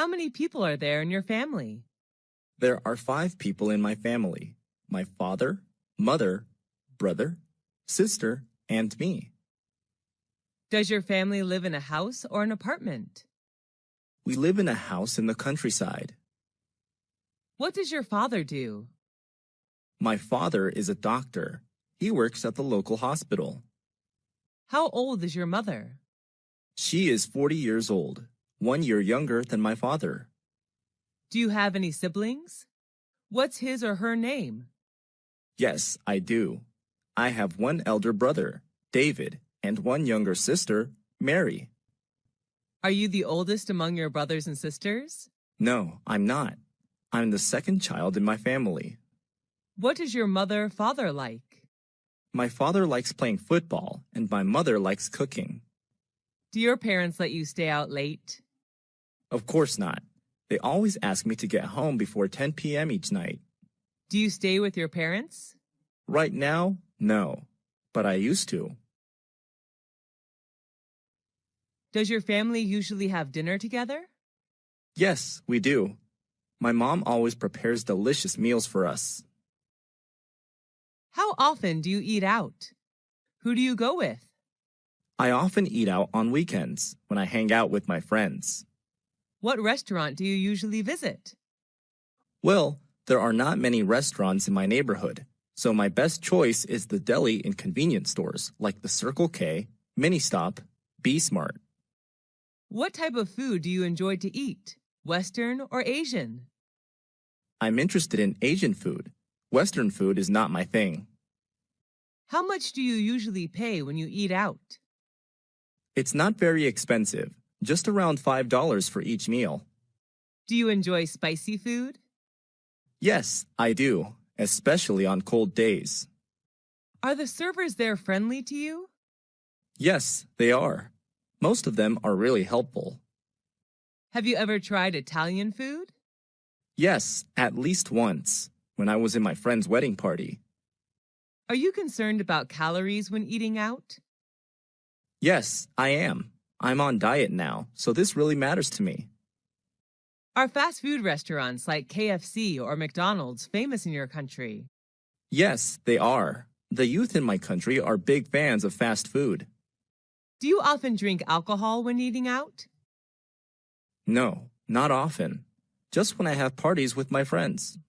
How many people are there in your family? There are 5 people in my family: my father, mother, brother, sister, and me. Does your family live in a house or an apartment? We live in a house in the countryside. What does your father do? My father is a doctor. He works at the local hospital. How old is your mother? She is 40 years old, 1 year younger than my father. Do you have any siblings? What's his or her name? Yes, I do. I have one elder brother, David, and one younger sister, Mary. Are you the oldest among your brothers and sisters? No, I'm not. I'm the second child in my family. What is your mother-father like? My father likes playing football, and my mother likes cooking. Do your parents let you stay out late? Of course not. They always ask me to get home before 10 p.m. each night. Do you stay with your parents? Right now, no, but I used to. Does your family usually have dinner together? Yes, we do. My mom always prepares delicious meals for us. How often do you eat out? Who do you go with? I often eat out on weekends when I hang out with my friends. What restaurant do you usually visit? Well, there are not many restaurants in my neighborhood, so my best choice is the deli in convenience stores like the Circle K, Ministop, B-Smart. What type of food do you enjoy to eat? Western or Asian? I'm interested in Asian food. Western food is not my thing. How much do you usually pay when you eat out? It's not very expensive, just around $5 for each meal. Do you enjoy spicy food? Yes, I do, especially on cold days. Are the servers there friendly to you? Yes, they are. Most of them are really helpful. Have you ever tried Italian food? Yes, at least once, when I was in my friend's wedding party. Are you concerned about calories when eating out? Yes, I am. I'm on diet now, so this really matters to me. Are fast food restaurants like KFC or McDonald's famous in your country? Yes, they are. The youth in my country are big fans of fast food. Do you often drink alcohol when eating out? No, not often. Just when I have parties with my friends.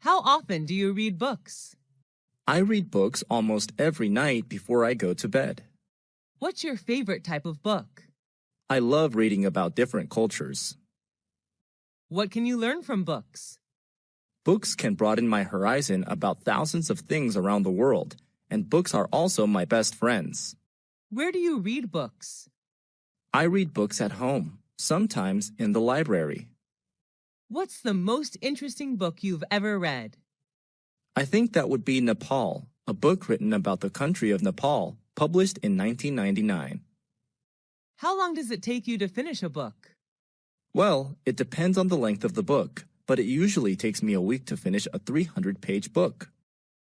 How often do you read books? I read books almost every night before I go to bed. What's your favorite type of book? I love reading about different cultures. What can you learn from books? Books can broaden my horizon about thousands of things around the world, and books are also my best friends. Where do you read books? I read books at home, sometimes in the library. What's the most interesting book you've ever read? I think that would be Nepal, a book written about the country of Nepal, published in 1999. How long does it take you to finish a book? Well, it depends on the length of the book, but it usually takes me a week to finish a 300-page book.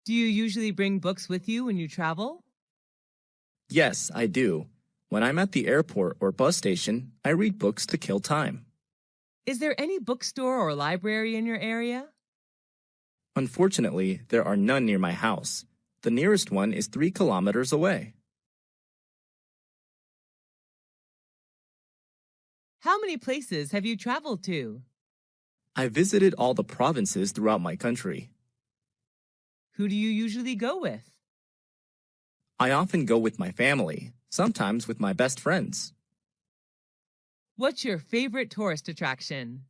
Do you usually bring books with you when you travel? Yes, I do. When I'm at the airport or bus station, I read books to kill time. Is there any bookstore or library in your area? Unfortunately, there are none near my house. The nearest one is 3 kilometers away. How many places have you traveled to? I visited all the provinces throughout my country. Who do you usually go with? I often go with my family, sometimes with my best friends. What's your favorite tourist attraction?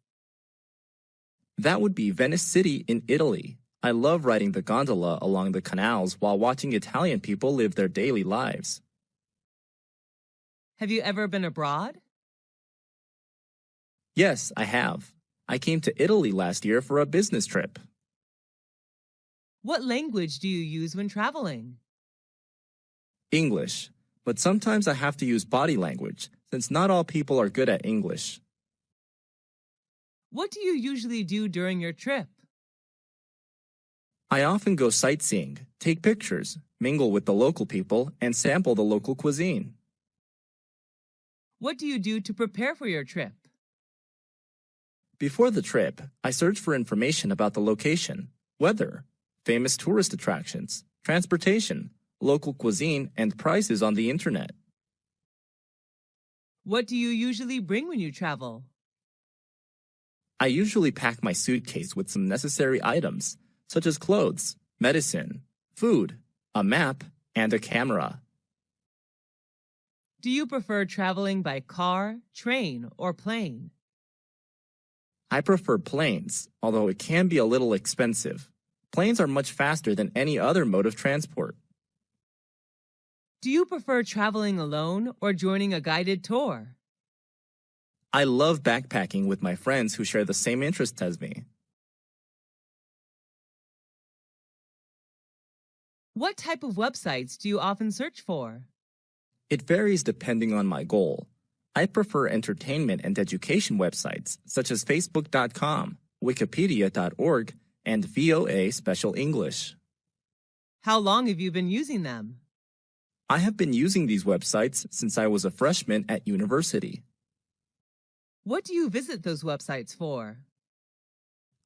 That would be Venice City in Italy. I love riding the gondola along the canals while watching Italian people live their daily lives. Have you ever been abroad? Yes, I have. I came to Italy last year for a business trip. What language do you use when traveling? English, but sometimes I have to use body language since not all people are good at English. What do you usually do during your trip? I often go sightseeing, take pictures, mingle with the local people, and sample the local cuisine. What do you do to prepare for your trip? Before the trip, I search for information about the location, weather, famous tourist attractions, transportation, local cuisine, and prices on the internet. What do you usually bring when you travel? I usually pack my suitcase with some necessary items, such as clothes, medicine, food, a map, and a camera. Do you prefer traveling by car, train, or plane? I prefer planes, although it can be a little expensive. Planes are much faster than any other mode of transport. Do you prefer traveling alone or joining a guided tour? I love backpacking with my friends who share the same interests as me. What type of websites do you often search for? It varies depending on my goal. I prefer entertainment and education websites such as Facebook.com, Wikipedia.org, and VOA Special English. How long have you been using them? I have been using these websites since I was a freshman at university. What do you visit those websites for?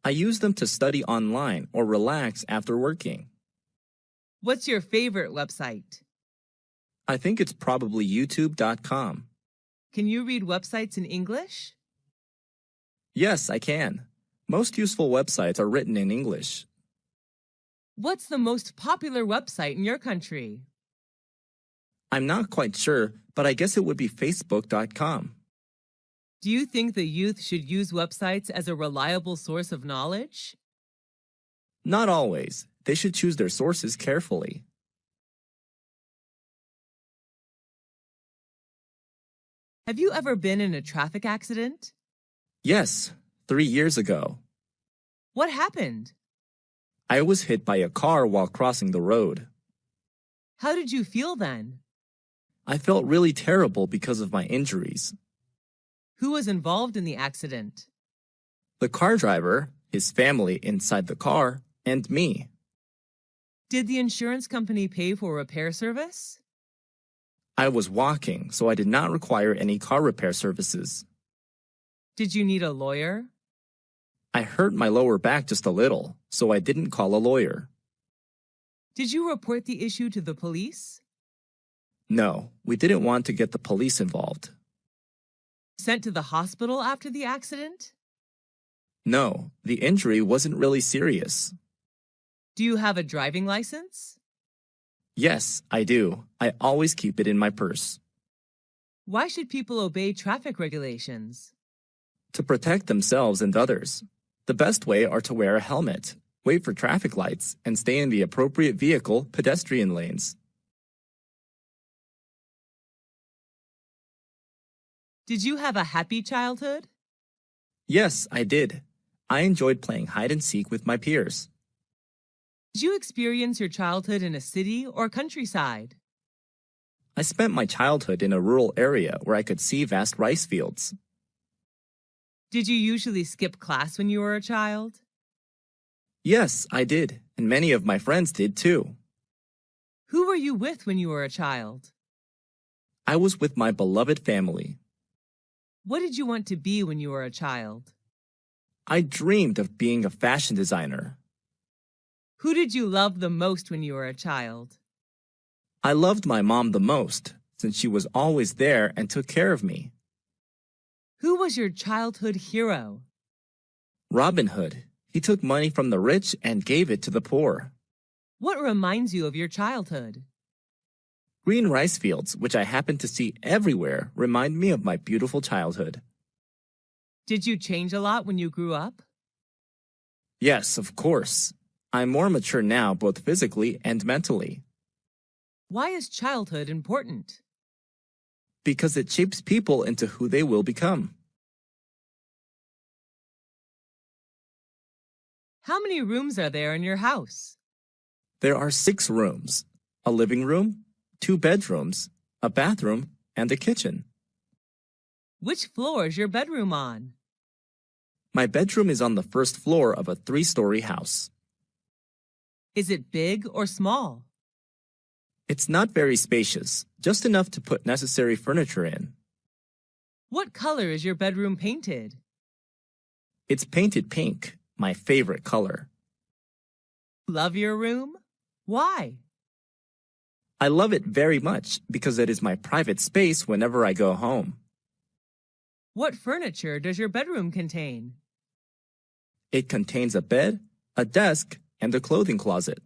I use them to study online or relax after working. What's your favorite website? I think it's probably YouTube.com. Can you read websites in English? Yes, I can. Most useful websites are written in English. What's the most popular website in your country? I'm not quite sure, but I guess it would be Facebook.com. Do you think the youth should use websites as a reliable source of knowledge? Not always. They should choose their sources carefully. Have you ever been in a traffic accident? Yes, 3 years ago. What happened? I was hit by a car while crossing the road. How did you feel then? I felt really terrible because of my injuries. Who was involved in the accident? The car driver, his family inside the car, and me. Did the insurance company pay for repair service? I was walking, so I did not require any car repair services. Did you need a lawyer? I hurt my lower back just a little, so I didn't call a lawyer. Did you report the issue to the police? No, we didn't want to get the police involved. Sent to the hospital after the accident? No, the injury wasn't really serious. Do you have a driving license? Yes, I do. I always keep it in my purse. Why should people obey traffic regulations? To protect themselves and others. The best way are to wear a helmet, wait for traffic lights, and stay in the appropriate vehicle pedestrian lanes. Did you have a happy childhood? Yes, I did. I enjoyed playing hide and seek with my peers. Did you experience your childhood in a city or countryside? I spent my childhood in a rural area where I could see vast rice fields. Did you usually skip class when you were a child? Yes, I did, and many of my friends did too. Who were you with when you were a child? I was with my beloved family. What did you want to be when you were a child? I dreamed of being a fashion designer. Who did you love the most when you were a child? I loved my mom the most, since she was always there and took care of me. Who was your childhood hero? Robin Hood. He took money from the rich and gave it to the poor. What reminds you of your childhood? Green rice fields, which I happen to see everywhere, remind me of my beautiful childhood. Did you change a lot when you grew up? Yes, of course. I'm more mature now, both physically and mentally. Why is childhood important? Because it shapes people into who they will become. How many rooms are there in your house? There are 6 rooms, a living room, 2 bedrooms, a bathroom, and a kitchen. Which floor is your bedroom on? My bedroom is on the first floor of a 3-story house. Is it big or small? It's not very spacious, just enough to put necessary furniture in. What color is your bedroom painted? It's painted pink, my favorite color. Love your room? Why? I love it very much because it is my private space whenever I go home. What furniture does your bedroom contain? It contains a bed, a desk, and a clothing closet.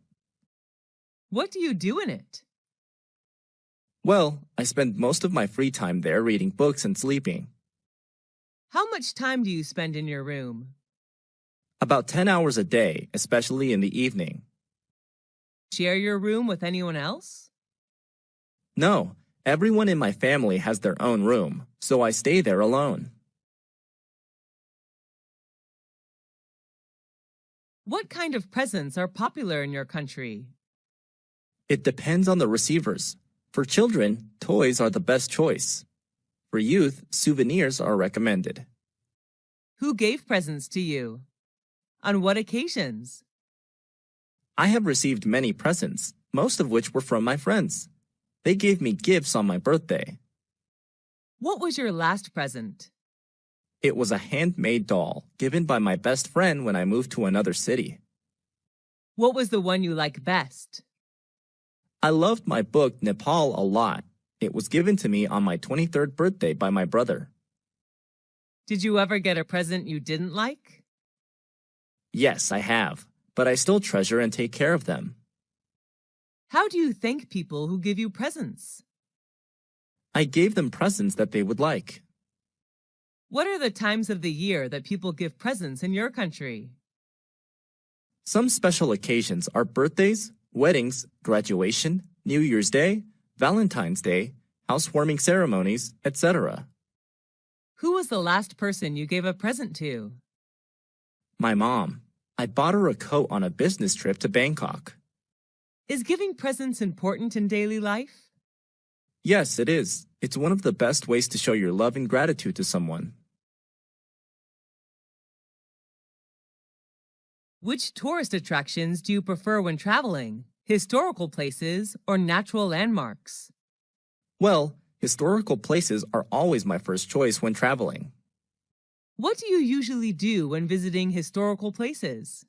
What do you do in it? Well, I spend most of my free time there reading books and sleeping. How much time do you spend in your room? About 10 hours a day, especially in the evening. Share your room with anyone else? No, everyone in my family has their own room, so I stay there alone. What kind of presents are popular in your country? It depends on the receivers. For children, toys are the best choice. For youth, souvenirs are recommended. Who gave presents to you? On what occasions? I have received many presents, most of which were from my friends. They gave me gifts on my birthday. What was your last present? It was a handmade doll given by my best friend when I moved to another city. What was the one you like best? I loved my book Nepal a lot. It was given to me on my 23rd birthday by my brother. Did you ever get a present you didn't like? Yes, I have, but I still treasure and take care of them. How do you thank people who give you presents? I gave them presents that they would like. What are the times of the year that people give presents in your country? Some special occasions are birthdays, weddings, graduation, New Year's Day, Valentine's Day, housewarming ceremonies, etc. Who was the last person you gave a present to? My mom. I bought her a coat on a business trip to Bangkok. Is giving presents important in daily life? Yes, it is. It's one of the best ways to show your love and gratitude to someone. Which tourist attractions do you prefer when traveling? Historical places or natural landmarks? Well, historical places are always my first choice when traveling. What do you usually do when visiting historical places?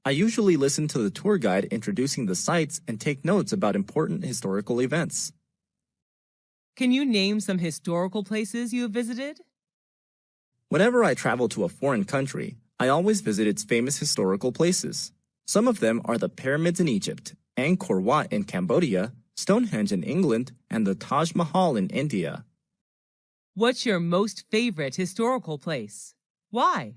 I usually listen to the tour guide introducing the sites and take notes about important historical events. Can you name some historical places you have visited? Whenever I travel to a foreign country, I always visit its famous historical places. Some of them are the pyramids in Egypt, Angkor Wat in Cambodia, Stonehenge in England, and the Taj Mahal in India. What's your most favorite historical place? Why?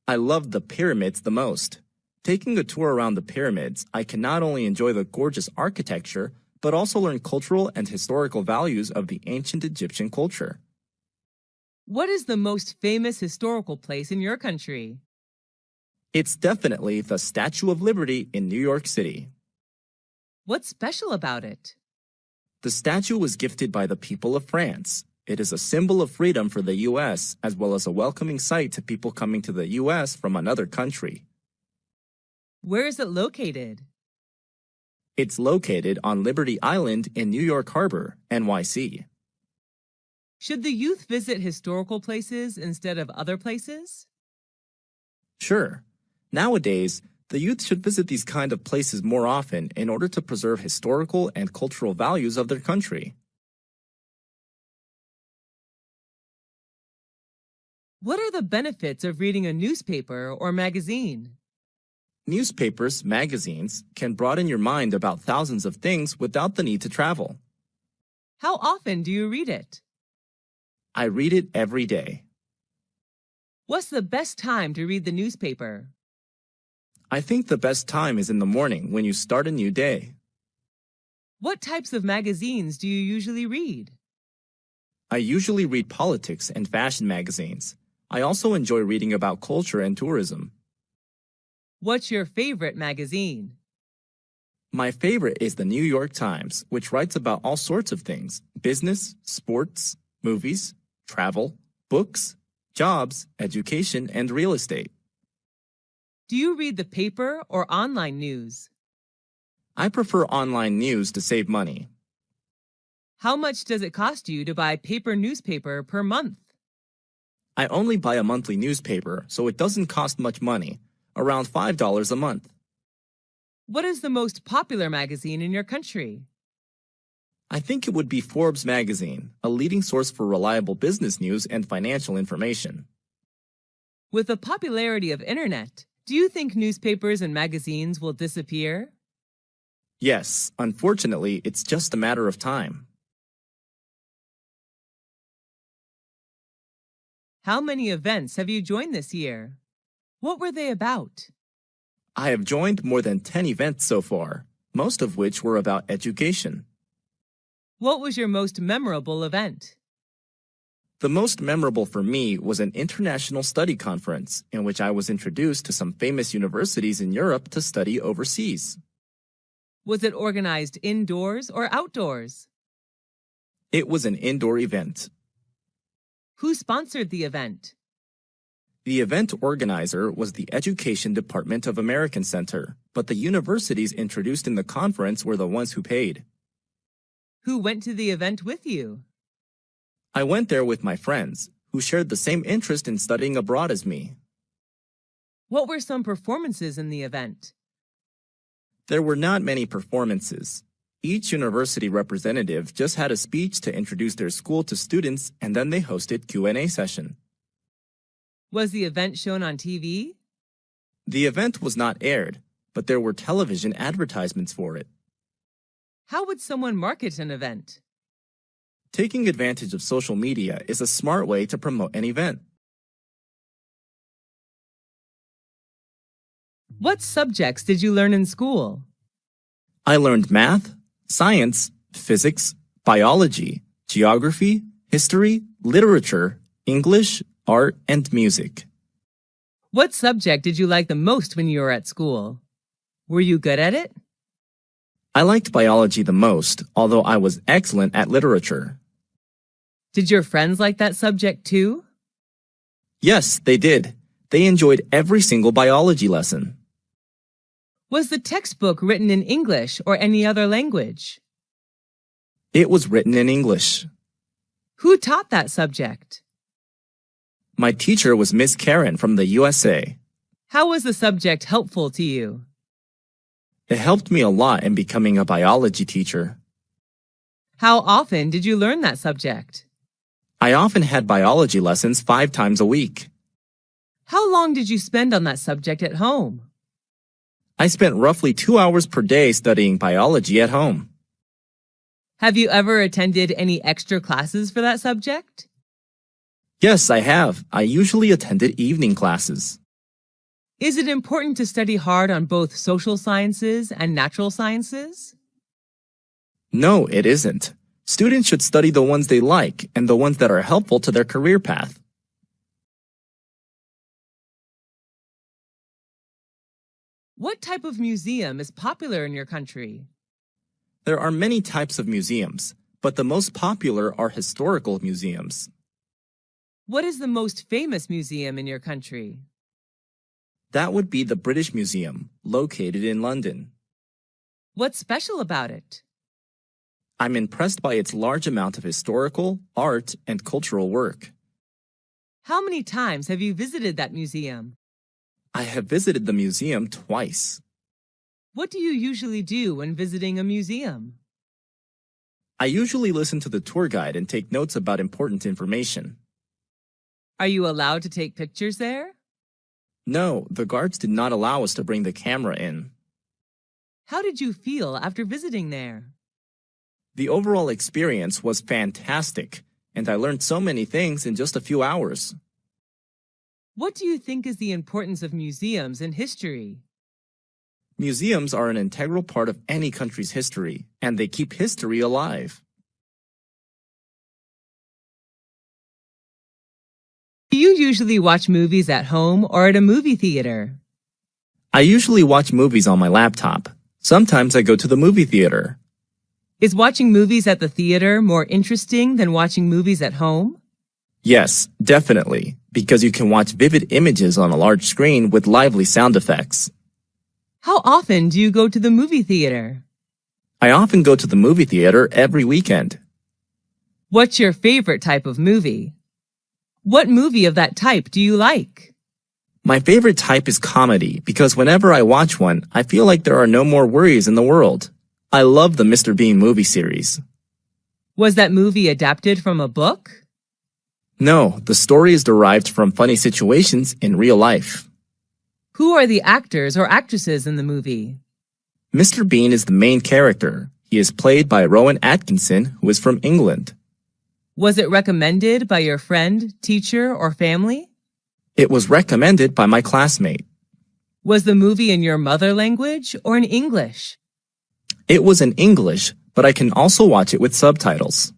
I love the pyramids the most. Taking a tour around the pyramids, I can not only enjoy the gorgeous architecture, but also learn cultural and historical values of the ancient Egyptian culture. What is the most famous historical place in your country? It's definitely the Statue of Liberty in New York City. What's special about it? The statue was gifted by the people of France. It is a symbol of freedom for the U.S., as well as a welcoming sight to people coming to the U.S. from another country. Where is it located? It's located on Liberty Island in New York Harbor, NYC. Should the youth visit historical places instead of other places? Sure. Nowadays, the youth should visit these kind of places more often in order to preserve historical and cultural values of their country. What are the benefits of reading a newspaper or magazine? Newspapers, magazines can broaden your mind about thousands of things without the need to travel. How often do you read it? I read it every day. What's the best time to read the newspaper? I think the best time is in the morning when you start a new day. What types of magazines do you usually read? I usually read politics and fashion magazines. I also enjoy reading about culture and tourism. What's your favorite magazine? My favorite is the New York Times, which writes about all sorts of things: business, sports, movies, travel, books, jobs, education, and real estate. Do you read the paper or online news? I prefer online news to save money. How much does it cost you to buy paper newspaper per month? I only buy a monthly newspaper, so it doesn't cost much money, around $5 a month. What is the most popular magazine in your country? I think it would be Forbes magazine, a leading source for reliable business news and financial information. With the popularity of internet, do you think newspapers and magazines will disappear? Yes, unfortunately, it's just a matter of time. How many events have you joined this year? What were they about? I have joined more than 10 events so far, most of which were about education. What was your most memorable event? The most memorable for me was an international study conference in which I was introduced to some famous universities in Europe to study overseas. Was it organized indoors or outdoors? It was an indoor event. Who sponsored the event? The event organizer was the Education Department of American Center, but the universities introduced in the conference were the ones who paid. Who went to the event with you? I went there with my friends, who shared the same interest in studying abroad as me. What were some performances in the event? There were not many performances. Each university representative just had a speech to introduce their school to students, and then they hosted Q&A session. Was the event shown on TV? The event was not aired, but there were television advertisements for it. How would someone market an event? Taking advantage of social media is a smart way to promote an event. What subjects did you learn in school? I learned math, science, physics, biology, geography, history, literature, English, art, and music. What subject did you like the most when you were at school? Were you good at it? I liked biology the most, although I was excellent at literature. Did your friends like that subject too? Yes, they did. They enjoyed every single biology lesson. Was the textbook written in English or any other language? It was written in English. Who taught that subject? My teacher was Miss Karen from the USA. How was the subject helpful to you? It helped me a lot in becoming a biology teacher. How often did you learn that subject? I often had biology lessons 5 times a week. How long did you spend on that subject at home? I spent roughly 2 hours per day studying biology at home. Have you ever attended any extra classes for that subject? Yes, I have. I usually attended evening classes. Is it important to study hard on both social sciences and natural sciences? No, it isn't. Students should study the ones they like and the ones that are helpful to their career path. What type of museum is popular in your country? There are many types of museums, but the most popular are historical museums. What is the most famous museum in your country? That would be the British Museum, located in London. What's special about it? I'm impressed by its large amount of historical, art, and cultural work. How many times have you visited that museum? I have visited the museum twice. What do you usually do when visiting a museum? I usually listen to the tour guide and take notes about important information. Are you allowed to take pictures there? No, the guards did not allow us to bring the camera in. How did you feel after visiting there? The overall experience was fantastic, and I learned so many things in just a few hours. What do you think is the importance of museums in history? Museums are an integral part of any country's history, and they keep history alive. Do you usually watch movies at home or at a movie theater? I usually watch movies on my laptop. Sometimes I go to the movie theater. Is watching movies at the theater more interesting than watching movies at home? Yes, definitely, because you can watch vivid images on a large screen with lively sound effects. How often do you go to the movie theater? I often go to the movie theater every weekend. What's your favorite type of movie? What movie of that type do you like? My favorite type is comedy because whenever I watch one, I feel like there are no more worries in the world. I love the Mr. Bean movie series. Was that movie adapted from a book? No, the story is derived from funny situations in real life. Who are the actors or actresses in the movie? Mr. Bean is the main character. He is played by Rowan Atkinson, who is from England. Was it recommended by your friend, teacher, or family? It was recommended by my classmate. Was the movie in your mother language or in English? It was in English, but I can also watch it with subtitles.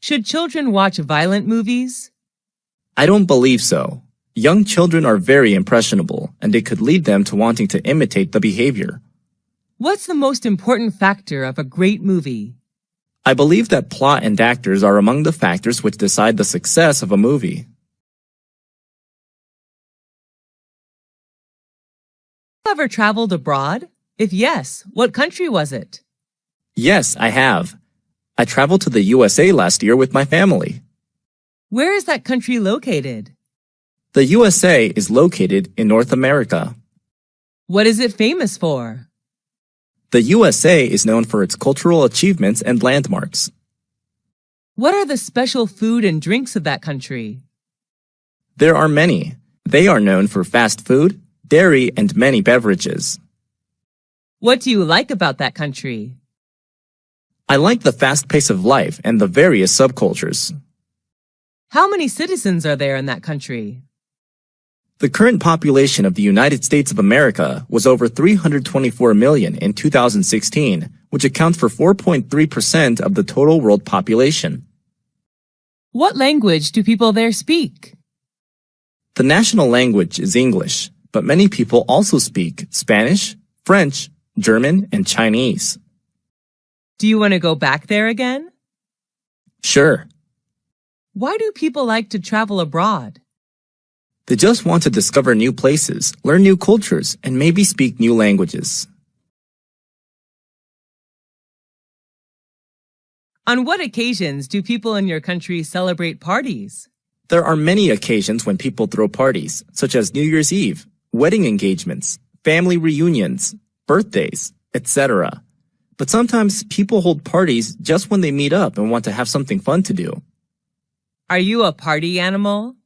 Should children watch violent movies? I don't believe so. Young children are very impressionable, and it could lead them to wanting to imitate the behavior. What's the most important factor of a great movie? I believe that plot and actors are among the factors which decide the success of a movie. Have you ever traveled abroad? If yes, what country was it? Yes, I have. I traveled to the USA last year with my family. Where is that country located? The USA is located in North America. What is it famous for? The USA is known for its cultural achievements and landmarks. What are the special food and drinks of that country? There are many. They are known for fast food, dairy, and many beverages. What do you like about that country? I like the fast pace of life and the various subcultures. How many citizens are there in that country? The current population of the United States of America was over 324 million in 2016, which accounts for 4.3% of the total world population. What language do people there speak? The national language is English, but many people also speak Spanish, French, German, and Chinese. Do you want to go back there again? Sure. Why do people like to travel abroad? They just want to discover new places, learn new cultures, and maybe speak new languages. On what occasions do people in your country celebrate parties? There are many occasions when people throw parties, such as New Year's Eve, wedding engagements, family reunions, birthdays, etc. But sometimes people hold parties just when they meet up and want to have something fun to do. Are you a party animal?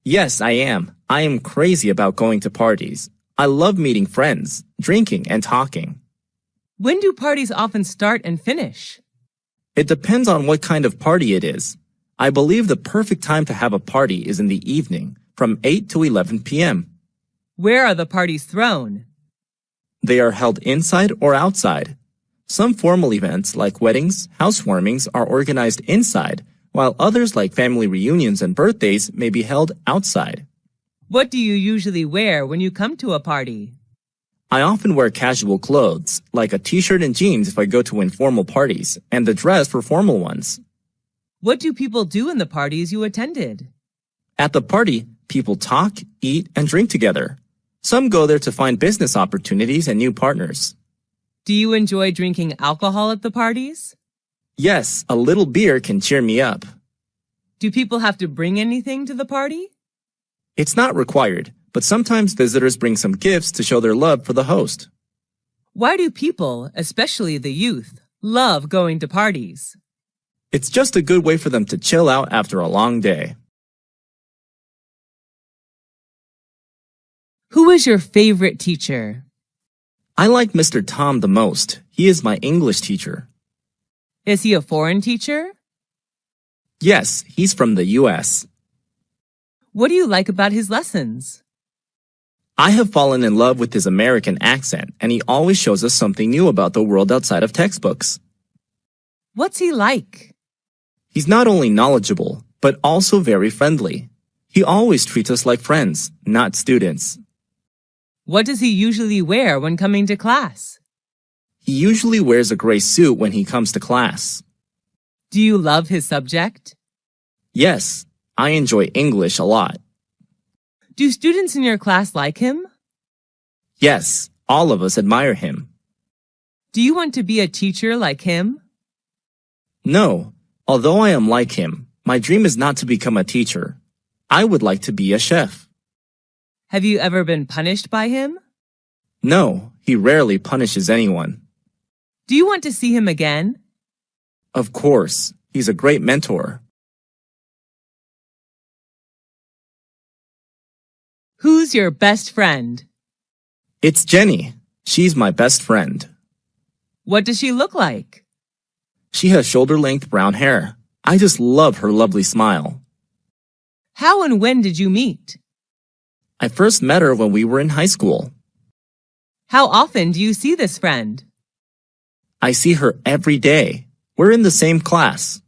Yes, I am. I am crazy about going to parties. I love meeting friends, drinking, and talking. When do parties often start and finish? It depends on what kind of party it is. I believe the perfect time to have a party is in the evening, from 8 to 11 p.m. Where are the parties thrown? They are held inside or outside. Some formal events like weddings, housewarmings are organized inside, while others like family reunions and birthdays may be held outside. What do you usually wear when you come to a party? I often wear casual clothes, like a t-shirt and jeans if I go to informal parties, and a dress for formal ones. What do people do in the parties you attended? At the party, people talk, eat, and drink together. Some go there to find business opportunities and new partners. Do you enjoy drinking alcohol at the parties? Yes, a little beer can cheer me up. Do people have to bring anything to the party? It's not required, but sometimes visitors bring some gifts to show their love for the host. Why do people, especially the youth, love going to parties? It's just a good way for them to chill out after a long day. Who is your favorite teacher? I like Mr. Tom the most. He is my English teacher. Is he a foreign teacher? Yes, he's from the US. What do you like about his lessons? I have fallen in love with his American accent, and he always shows us something new about the world outside of textbooks. What's he like? He's not only knowledgeable, but also very friendly. He always treats us like friends, not students. What does he usually wear when coming to class? He usually wears a gray suit when he comes to class. Do you love his subject? Yes, I enjoy English a lot. Do students in your class like him? Yes, all of us admire him. Do you want to be a teacher like him? No, Although I am like him, my dream is not to become a teacher. I would like to be a chef. Have you ever been punished by him? No, he rarely punishes anyone. Do you want to see him again? Of course, he's a great mentor. Who's your best friend? It's Jenny. She's my best friend. What does she look like? She has shoulder-length brown hair. I just love her lovely smile. How and when did you meet? I first met her when we were in high school. How often do you see this friend? I see her every day. We're in the same class.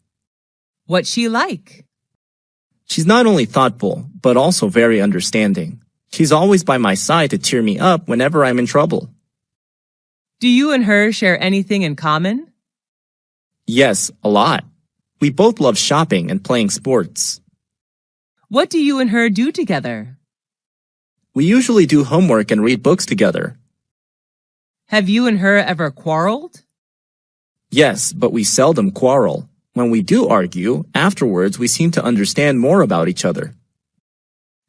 What's she like? She's not only thoughtful, but also very understanding. She's always by my side to cheer me up whenever I'm in trouble. Do you and her share anything in common? Yes, a lot. We both love shopping and playing sports. What do you and her do together? We usually do homework and read books together. Have you and her ever quarreled? Yes, but we seldom quarrel. When we do argue, afterwards we seem to understand more about each other.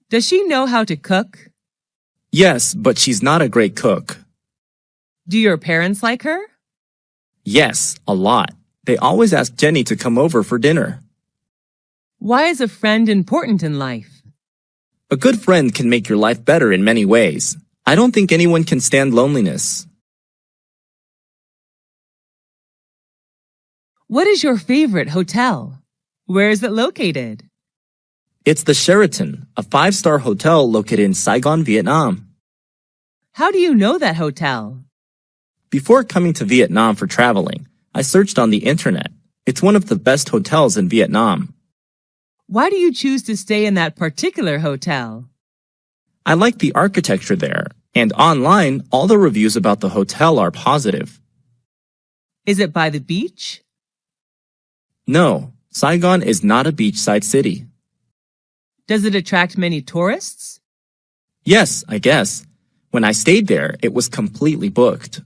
Does she know how to cook? Yes, but she's not a great cook. Do your parents like her? Yes, a lot. They always ask Jenny to come over for dinner. Why is a friend important in life? A good friend can make your life better in many ways. I don't think anyone can stand loneliness. What is your favorite hotel? Where is it located? It's the Sheraton, a 5-star hotel located in Saigon, Vietnam. How do you know that hotel? Before coming to Vietnam for traveling, I searched on the internet. It's one of the best hotels in Vietnam. Why do you choose to stay in that particular hotel? I like the architecture there, and online, all the reviews about the hotel are positive. Is it by the beach? No, Saigon is not a beachside city. Does it attract many tourists? Yes, I guess. When I stayed there, it was completely booked.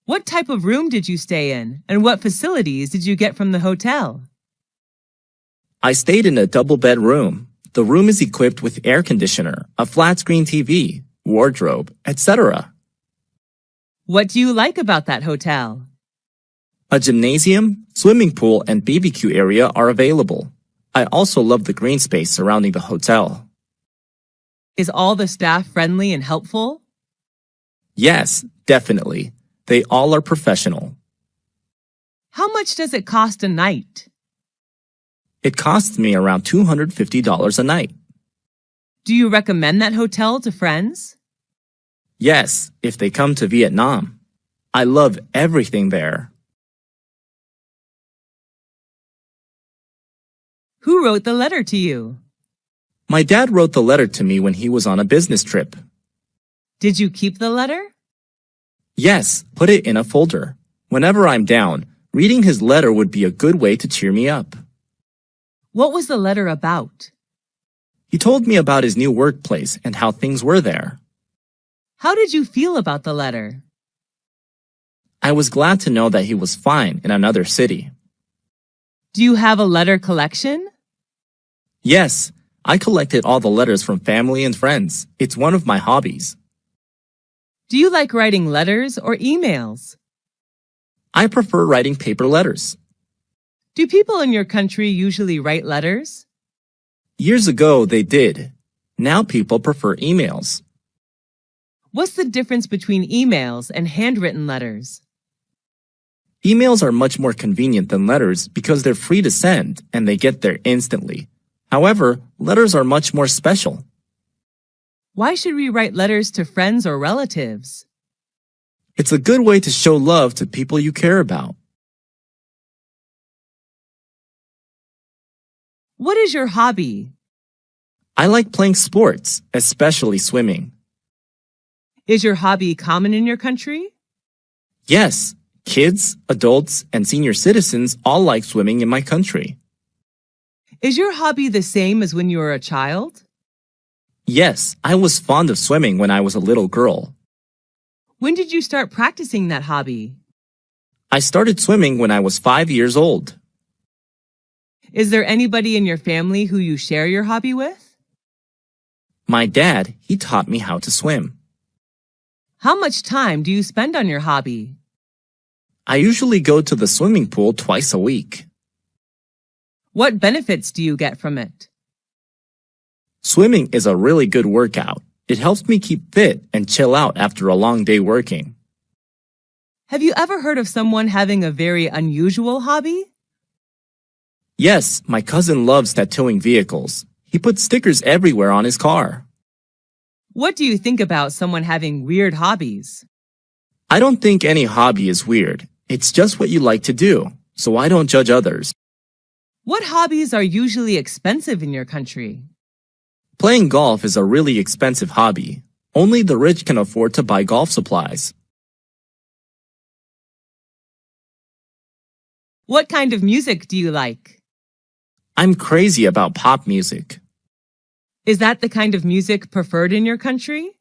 What type of room did you stay in, and what facilities did you get from the hotel? I stayed in a double-bed room. The room is equipped with air conditioner, a flat-screen TV, wardrobe, etc. What do you like about that hotel? A gymnasium, swimming pool, and BBQ area are available. I also love the green space surrounding the hotel. Is all the staff friendly and helpful? Yes, definitely. They all are professional. How much does it cost a night? It costs me around $250 a night. Do you recommend that hotel to friends? Yes, if they come to Vietnam. I love everything there. Who wrote the letter to you? My dad wrote the letter to me when he was on a business trip. Did you keep the letter? Yes, put it in a folder. Whenever I'm down, reading his letter would be a good way to cheer me up. What was the letter about? He told me about his new workplace and how things were there. How did you feel about the letter? I was glad to know that he was fine in another city. Do you have a letter collection? Yes, I collected all the letters from family and friends. It's one of my hobbies. Do you like writing letters or emails? I prefer writing paper letters. Do people in your country usually write letters? Years ago, they did. Now people prefer emails. What's the difference between emails and handwritten letters? Emails are much more convenient than letters because they're free to send and they get there instantly. However, letters are much more special. Why should we write letters to friends or relatives? It's a good way to show love to people you care about. What is your hobby? I like playing sports, especially swimming. Is your hobby common in your country? Yes, kids, adults, and senior citizens all like swimming in my country. Is your hobby the same as when you were a child? Yes, I was fond of swimming when I was a little girl. When did you start practicing that hobby? I started swimming when I was 5 years old. Is there anybody in your family who you share your hobby with? My dad, he taught me how to swim. How much time do you spend on your hobby? I usually go to the swimming pool twice a week. What benefits do you get from it? Swimming is a really good workout. It helps me keep fit and chill out after a long day working. Have you ever heard of someone having a very unusual hobby? Yes, my cousin loves tattooing vehicles. He puts stickers everywhere on his car. What do you think about someone having weird hobbies? I don't think any hobby is weird. It's just what you like to do, so I don't judge others. What hobbies are usually expensive in your country? Playing golf is a really expensive hobby. Only the rich can afford to buy golf supplies. What kind of music do you like? I'm crazy about pop music. Is that the kind of music preferred in your country?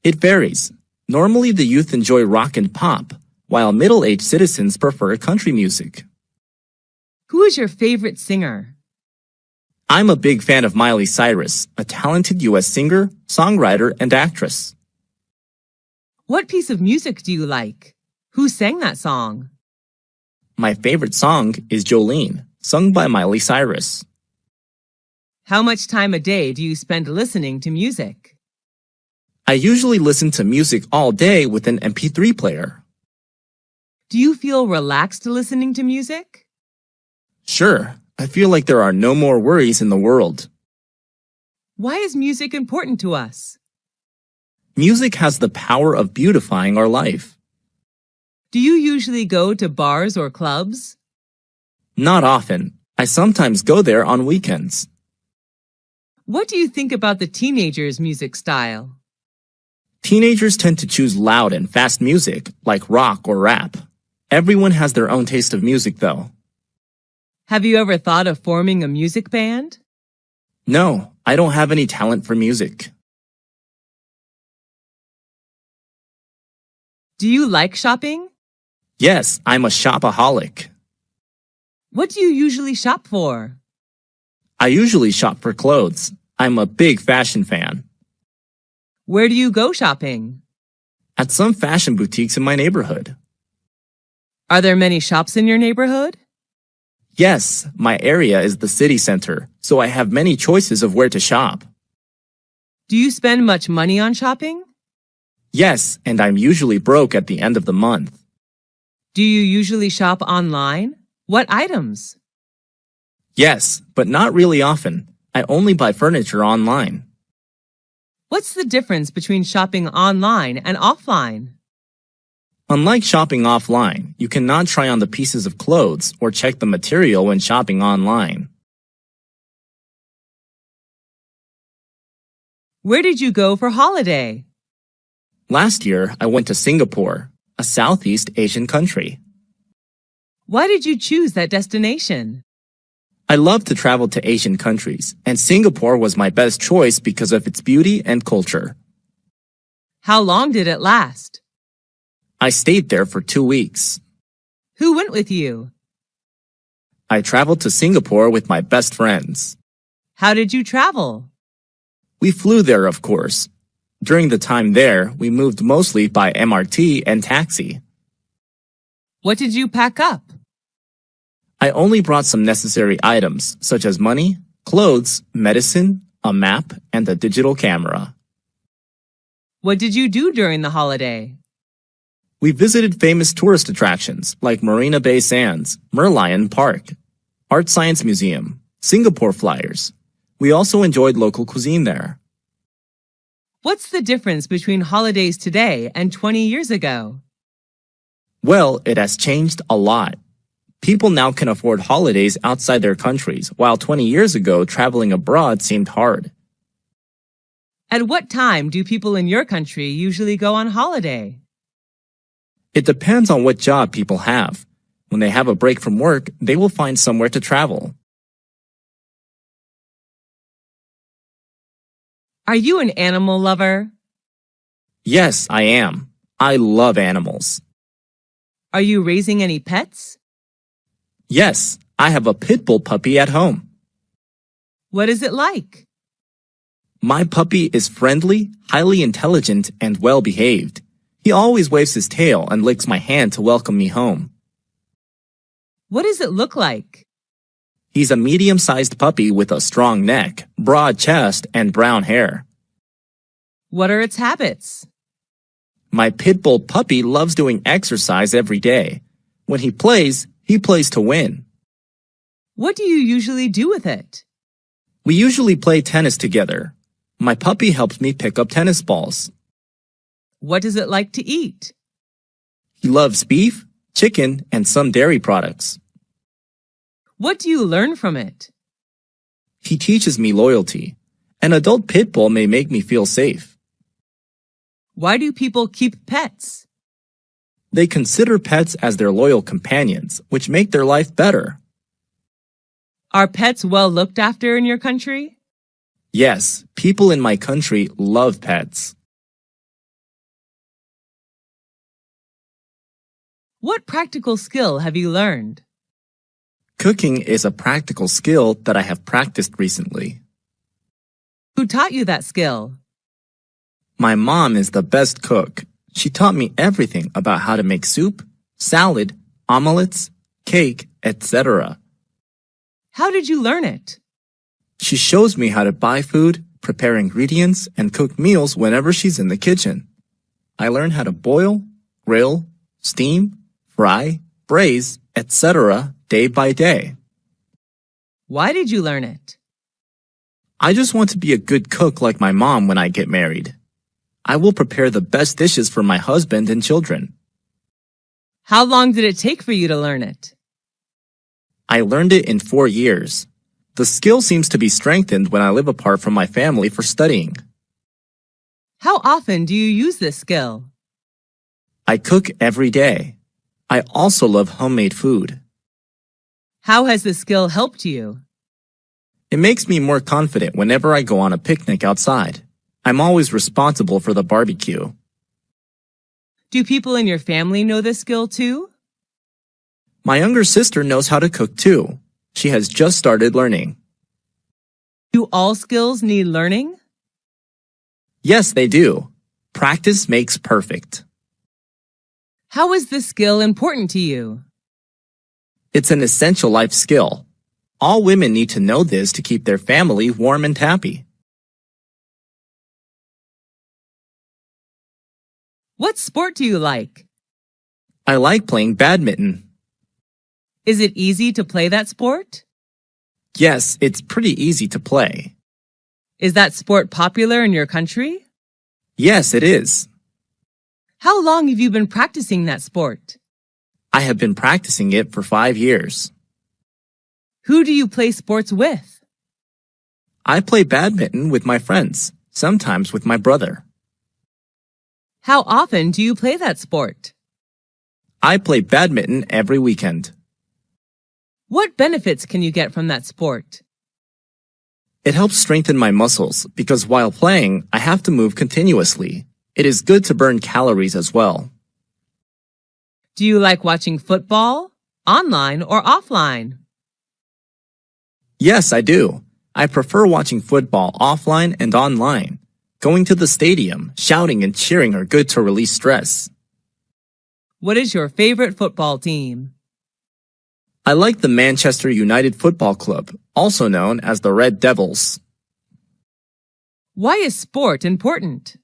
It varies. Normally the youth enjoy rock and pop, while middle-aged citizens prefer country music. Who is your favorite singer? I'm a big fan of Miley Cyrus, a talented U.S. singer, songwriter, and actress. What piece of music do you like? Who sang that song? My favorite song is Jolene, sung by Miley Cyrus. How much time a day do you spend listening to music? I usually listen to music all day with an MP3 player. Do you feel relaxed listening to music? Sure, I feel like there are no more worries in the world. Why is music important to us? Music has the power of beautifying our life. Do you usually go to bars or clubs? Not often. I sometimes go there on weekends. What do you think about the teenagers' music style? Teenagers tend to choose loud and fast music, like rock or rap. Everyone has their own taste of music, though. Have you ever thought of forming a music band? No, I don't have any talent for music. Do you like shopping? Yes, I'm a shopaholic. What do you usually shop for? I usually shop for clothes. I'm a big fashion fan. Where do you go shopping? At some fashion boutiques in my neighborhood. Are there many shops in your neighborhood? Yes, my area is the city center, so I have many choices of where to shop. Do you spend much money on shopping? Yes, and I'm usually broke at the end of the month. Do you usually shop online? What items? Yes, but not really often. I only buy furniture online. What's the difference between shopping online and offline? Unlike shopping offline, you cannot try on the pieces of clothes or check the material when shopping online. Where did you go for holiday? Last year, I went to Singapore, a Southeast Asian country. Why did you choose that destination? I love to travel to Asian countries, and Singapore was my best choice because of its beauty and culture. How long did it last? I stayed there for 2 weeks. Who went with you? I traveled to Singapore with my best friends. How did you travel? We flew there, of course. During the time there, we moved mostly by MRT and taxi. What did you pack up? I only brought some necessary items, such as money, clothes, medicine, a map, and a digital camera. What did you do during the holiday? We visited famous tourist attractions like Marina Bay Sands, Merlion Park, Art Science Museum, Singapore Flyers. We also enjoyed local cuisine there. What's the difference between holidays today and 20 years ago? Well, it has changed a lot. People now can afford holidays outside their countries, while 20 years ago, traveling abroad seemed hard. At what time do people in your country usually go on holiday? It depends on what job people have. When they have a break from work, they will find somewhere to travel. Are you an animal lover? Yes, I am. I love animals. Are you raising any pets? Yes, I have a pit bull puppy at home. What is it like? My puppy is friendly, highly intelligent, and well-behaved. He always waves his tail and licks my hand to welcome me home. What does it look like? He's a medium-sized puppy with a strong neck, broad chest, and brown hair. What are its habits? My pit bull puppy loves doing exercise every day. When he plays to win. What do you usually do with it? We usually play tennis together. My puppy helps me pick up tennis balls. What does it like to eat? He loves beef, chicken, and some dairy products. What do you learn from it? He teaches me loyalty. An adult pit bull may make me feel safe. Why do people keep pets? They consider pets as their loyal companions, which make their life better. Are pets well looked after in your country? Yes, people in my country love pets. What practical skill have you learned? Cooking is a practical skill that I have practiced recently. Who taught you that skill? My mom is the best cook. She taught me everything about how to make soup, salad, omelets, cake, etc. How did you learn it? She shows me how to buy food, prepare ingredients, and cook meals whenever she's in the kitchen. I learned how to boil, grill, steam, fry, braise, etc. day by day. Why did you learn it? I just want to be a good cook like my mom when I get married. I will prepare the best dishes for my husband and children. How long did it take for you to learn it? I learned it in 4 years. The skill seems to be strengthened when I live apart from my family for studying. How often do you use this skill? I cook every day. I also love homemade food. How has this skill helped you? It makes me more confident whenever I go on a picnic outside. I'm always responsible for the barbecue. Do people in your family know this skill too? My younger sister knows how to cook too. She has just started learning. Do all skills need learning? Yes, they do. Practice makes perfect. How is this skill important to you? It's an essential life skill. All women need to know this to keep their family warm and happy. What sport do you like? I like playing badminton. Is it easy to play that sport? Yes, it's pretty easy to play. Is that sport popular in your country? Yes, it is. How long have you been practicing that sport? I have been practicing it for 5 years. Who do you play sports with? I play badminton with my friends, sometimes with my brother. How often do you play that sport? I play badminton every weekend. What benefits can you get from that sport? It helps strengthen my muscles because while playing, I have to move continuously. It is good to burn calories as well. Do you like watching football, online or offline? Yes, I do. I prefer watching football offline and online. Going to the stadium, shouting and cheering are good to release stress. What is your favorite football team? I like the Manchester United Football Club, also known as the Red Devils. Why is sport important?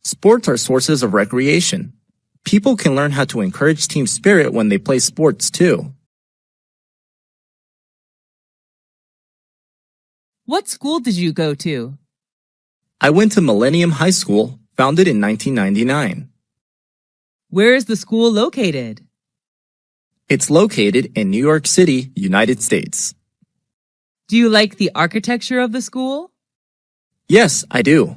Sports are sources of recreation. People can learn how to encourage team spirit when they play sports too. What school did you go to? I went to Millennium High School, founded in 1999. Where is the school located? It's located in New York City, United States. Do you like the architecture of the school? Yes, I do.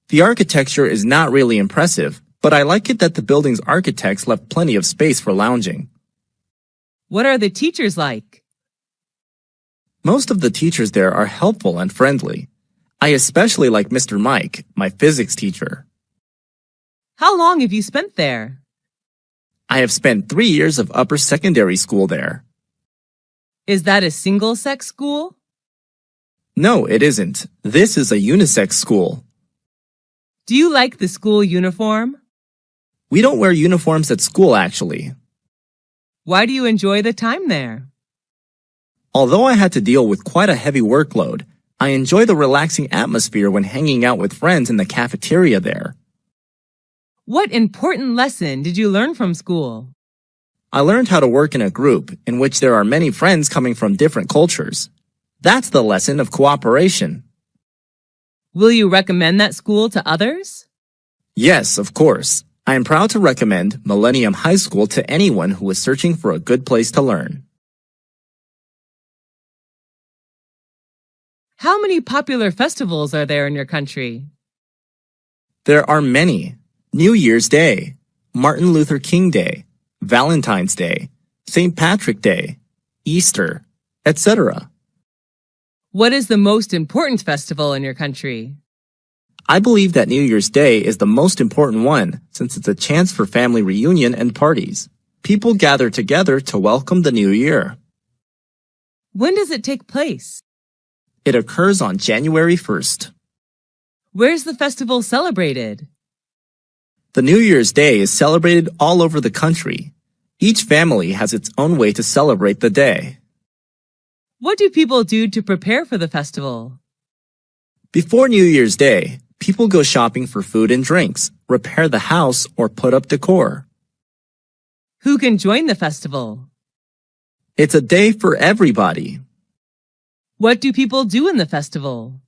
The architecture is not really impressive, but I like it that the building's architects left plenty of space for lounging. What are the teachers like? Most of the teachers there are helpful and friendly. I especially like Mr. Mike, my physics teacher. How long have you spent there? I have spent 3 years of upper secondary school there. Is that a single-sex school? No, it isn't. This is a unisex school. Do you like the school uniform? We don't wear uniforms at school, actually. Why do you enjoy the time there? Although I had to deal with quite a heavy workload, I enjoy the relaxing atmosphere when hanging out with friends in the cafeteria there. What important lesson did you learn from school? I learned how to work in a group in which there are many friends coming from different cultures. That's the lesson of cooperation. Will you recommend that school to others? Yes, of course. I am proud to recommend Millennium High School to anyone who is searching for a good place to learn. How many popular festivals are there in your country? There are many. New Year's Day, Martin Luther King Day, Valentine's Day, St. Patrick Day, Easter, etc. What is the most important festival in your country? I believe that New Year's Day is the most important one since it's a chance for family reunion and parties. People gather together to welcome the new year. When does it take place? It occurs on January 1st. Where's the festival celebrated? The New Year's Day is celebrated all over the country. Each family has its own way to celebrate the day. What do people do to prepare for the festival? Before New Year's Day, people go shopping for food and drinks, repair the house, or put up decor. Who can join the festival? It's a day for everybody. What do people do in the festival?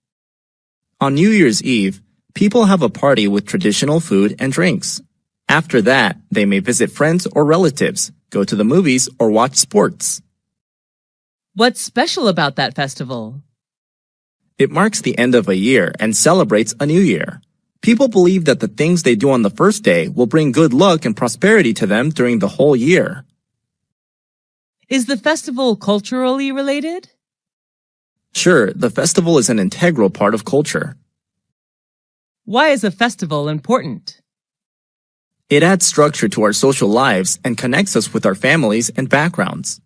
On New Year's Eve, people have a party with traditional food and drinks. After that, they may visit friends or relatives, go to the movies, or watch sports. What's special about that festival? It marks the end of a year and celebrates a new year. People believe that the things they do on the first day will bring good luck and prosperity to them during the whole year. Is the festival culturally related? Sure, the festival is an integral part of culture. Why is a festival important? It adds structure to our social lives and connects us with our families and backgrounds.